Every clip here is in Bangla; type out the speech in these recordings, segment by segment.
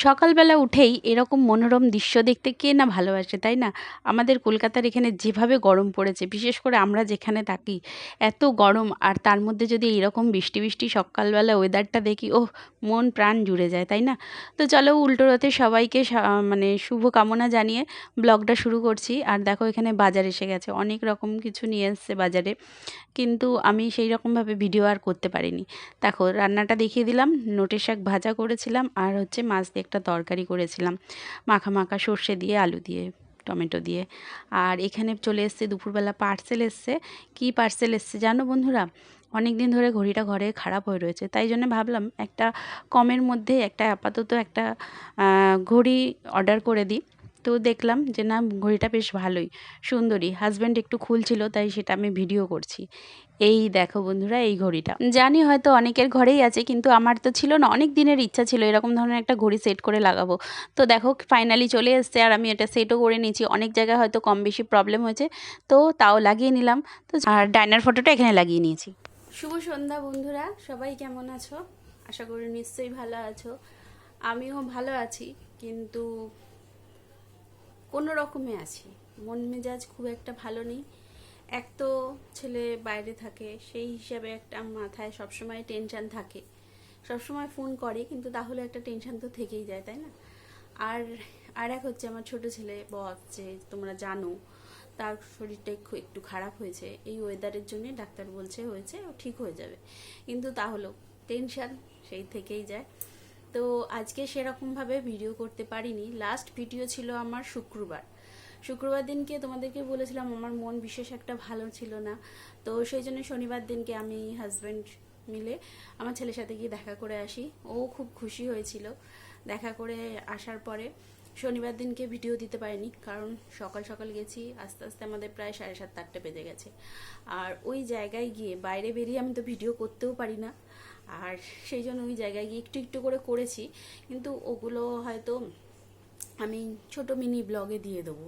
সকালবেলা উঠেই এরকম মনোরম দৃশ্য দেখতে কে না ভালোবাসে, তাই না? আমাদের কলকাতার এখানে যেভাবে গরম পড়েছে, বিশেষ করে আমরা যেখানে থাকি এত গরম, আর তার মধ্যে যদি এরকম বৃষ্টি বৃষ্টি সকালবেলা ওয়েদারটা দেখি, ওহ, মন প্রাণ জুড়ে যায়, তাই না? তো চলো, উল্টো রথে সবাইকে মানে শুভ কামনা জানিয়ে ব্লগটা শুরু করছি। আর দেখো, এখানে বাজার এসে গেছে, অনেক রকম কিছু নিয়ে এসছে বাজারে, কিন্তু আমি সেই রকমভাবে ভিডিও আর করতে পারিনি। দেখো, রান্নাটা দেখিয়ে দিলাম। নোটে শাক ভাজা করেছিলাম, আর হচ্ছে মাছ দিয়ে একটা তরকারি করেছিলাম, মাখা মাখা সর্ষে দিয়ে, আলু দিয়ে, টমেটো দিয়ে। আর এখানে চলে এসছে দুপুরবেলা পার্সেল এসছে। কী পার্সেল এসছে জানো বন্ধুরা? অনেক দিন ধরে ঘড়িটা ঘরে খারাপ হয়ে রয়েছে, তাই জন্য ভাবলাম একটা কমের মধ্যে একটা আপাতত একটা ঘড়ি অর্ডার করে দিই। তো দেখলাম যে না, ঘড়িটা বেশ ভালোই, সুন্দরী। হাজব্যান্ড একটু খুলছিল, তাই সেটা আমি ভিডিও করছি। এই দেখো বন্ধুরা, এই ঘড়িটা জানি হয়তো অনেকের ঘরেই আছে, কিন্তু আমার তো ছিল না, অনেক দিনের ইচ্ছা ছিল এরকম ধরনের একটা ঘড়ি সেট করে লাগাবো। তো দেখো, ফাইনালি চলে এসছে, আর আমি এটা সেটও করে নিয়েছি। অনেক জায়গায় হয়তো কম বেশি প্রবলেম হয়েছে, তো তাও লাগিয়ে নিলাম। তো আর ডাইনার ফটোটা এখানে লাগিয়ে নিয়েছি। শুভ সন্ধ্যা বন্ধুরা, সবাই কেমন আছো? আশা করি নিশ্চয়ই ভালো আছো। আমিও ভালো আছি, কিন্তু কোনো রকমে আছি। মন মেজাজ খুব একটা ভালো নেই। এক তো ছেলে বাইরে থাকে, সেই হিসাবে একটা মাথায় সবসময় টেনশান থাকে। সবসময় ফোন করে, কিন্তু তাহলে একটা টেনশান তো থেকেই যায়, তাই না? আর আর এক হচ্ছে আমার ছোট ছেলে বস, যে তোমরা জানো তার শরীরটা একটু খারাপ হয়েছে এই ওয়েদারের জন্য। ডাক্তার বলছে হয়েছে, ও ঠিক হয়ে যাবে, কিন্তু তাহলেও টেনশান সেই থেকেই যায়। তো আজকে সেরকমভাবে ভিডিও করতে পারিনি। লাস্ট ভিডিও ছিল আমার শুক্রবার দিনকে তোমাদেরকে বলেছিলাম আমার মন বিশেষ একটা ভালো ছিল না। তো সেই জন্য শনিবার দিনকে আমি হাজব্যান্ড মিলে আমার ছেলের সাথে গিয়ে দেখা করে আসি। ও খুব খুশি হয়েছিল। দেখা করে আসার পরে শনিবার দিনকে ভিডিও দিতে পারিনি, কারণ সকাল সকাল গেছি, আস্তে আস্তে আমাদের প্রায় 7:30-8টা বেজে গেছে। আর ওই জায়গায় গিয়ে বাইরে বেরিয়ে আমি তো ভিডিও করতেও পারি না, আর সেই জন্য ওই জায়গায় গিয়ে একটু একটু করে করেছি, কিন্তু ওগুলো হয়তো আমি ছোট মিনি ব্লগে দিয়ে দেবো,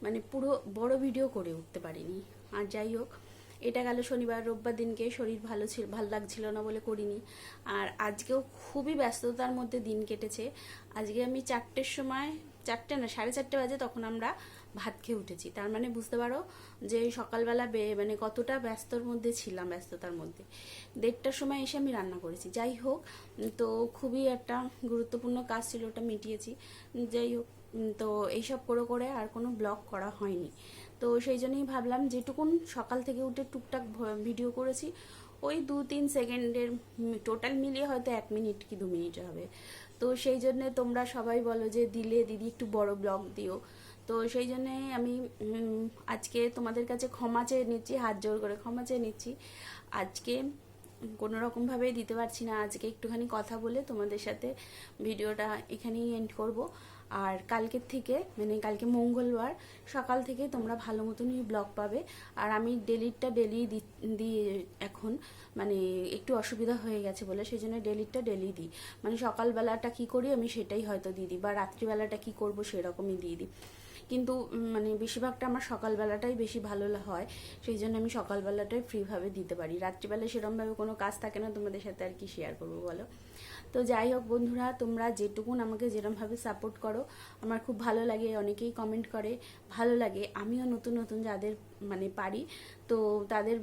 মানে পুরো বড় ভিডিও করে উঠতে পারিনি। আর যাই হোক, এটা গেল শনিবার। রোববার দিনকে শরীর ভালো লাগছিল না বলে করিনি। আর আজকেও খুবই ব্যস্ততার মধ্যে দিন কেটেছে। আজকে আমি 4টের সময়, 4টে না 4:30 বাজে, তখন আমরা ভাত খেয়ে উঠেছি। তার মানে বুঝতে পারো যে সকালবেলা মানে কতটা ব্যস্ততার মধ্যে 1:30টার সময় এসে আমি রান্না করেছি। যাই হোক, তো খুবই একটা গুরুত্বপূর্ণ কাজ ছিল, ওটা মিটিয়েছি। যাই হোক, তো এইসব করে করে আর কোনো ব্লগ করা হয়নি। তো সেই জন্যই ভাবলাম যেটুকুন সকাল থেকে উঠে টুকটাক ভিডিও করেছি, ওই 2-3 সেকেন্ডের, টোটাল মিলিয়ে হয়তো 1 মিনিট কি 2 মিনিট হবে। তো সেই জন্যে তোমরা সবাই বলো যে দিলে দিদি একটু বড় ব্লগ দিও। তো সেই জন্যে আমি আজকে তোমাদের কাছে ক্ষমা চেয়ে নিচ্ছি, হাত জোর করে ক্ষমা চেয়ে নিচ্ছি। আজকে কোনো রকমভাবেই দিতে পারছি না। আজকে একটুখানি কথা বলে তোমাদের সাথে ভিডিওটা এখানেই এন্ড করব। আর কালকের থেকে, মানে কালকে মঙ্গলবার সকাল থেকে তোমরা ভালো মতনই ব্লগ পাবে। আর আমি ডেলিটা ডেলি দিই এখন, মানে একটু অসুবিধা হয়ে গেছে বলে সেই জন্য ডেলিটা ডেলি দিই। মানে সকালবেলাটা কি করি আমি সেটাই হয়তো দিয়ে দিই, বা রাত্রিবেলাটা কি করব সেরকমই দিয়ে দিই। কিন্তু মানে বেশিরভাগটা আমার সকালবেলাটাই বেশি ভালো হয়, সেই জন্য আমি সকালবেলাটাই ফ্রিভাবে দিতে পারি। রাত্রিবেলায় সেরকমভাবে কোনো কাজ থাকে না, তোমাদের সাথে আর কি শেয়ার করবো বলো। তো যাই হোক বন্ধুরা, তোমরা যেটুকুন আমাকে যেরকমভাবে সাপোর্ট করো আমার খুব ভালো লাগে। অনেকেই কমেন্ট করে, ভালো লাগে। আমিও নতুন নতুন যাদের মানে পারি, তো তাদের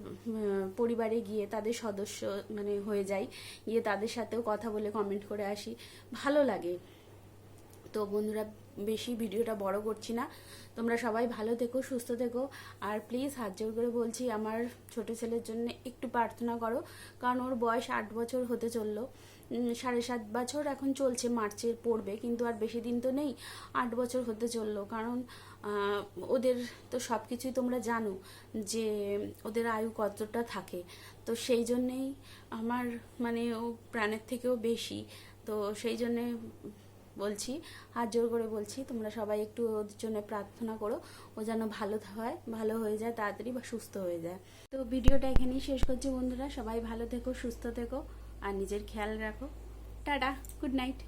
পরিবারে গিয়ে তাদের সদস্য মানে হয়ে যাই, গিয়ে তাদের সাথেও কথা বলে কমেন্ট করে আসি, ভালো লাগে। তো বন্ধুরা, বেশি ভিডিওটা বড় করছি না, তোমরা সবাই ভালো থেকো, সুস্থ থেকো। আর প্লিজ হাত জোর করে বলছি, আমার ছোট ছেলের জন্য একটু প্রার্থনা করো, কারণ ওর বয়স 8 বছর হতে চললো। 7.5 বছর এখন চলছে, মার্চে পড়বে, কিন্তু আর বেশি দিন তো নেই, 8 বছর হতে চললো। কারণ ওদের তো সব কিছুই তোমরা জানো যে ওদের আয়ু কতটা থাকে। তো সেই জন্যেই আমার মানে ও প্রাণের থেকেও বেশি। তো সেই জন্যে বলছি, হাত জোর করে বলছি, তোমরা সবাই একটু ওর জন্য প্রার্থনা করো, ও যেন ভালো হয়ে যায় তাড়াতাড়ি, বা সুস্থ হয়ে যায়। তো ভিডিওটা এখানেই শেষ করছি বন্ধুরা, সবাই ভালো থেকো, সুস্থ থেকো, আর নিজের খেয়াল রাখো। Tata, good night.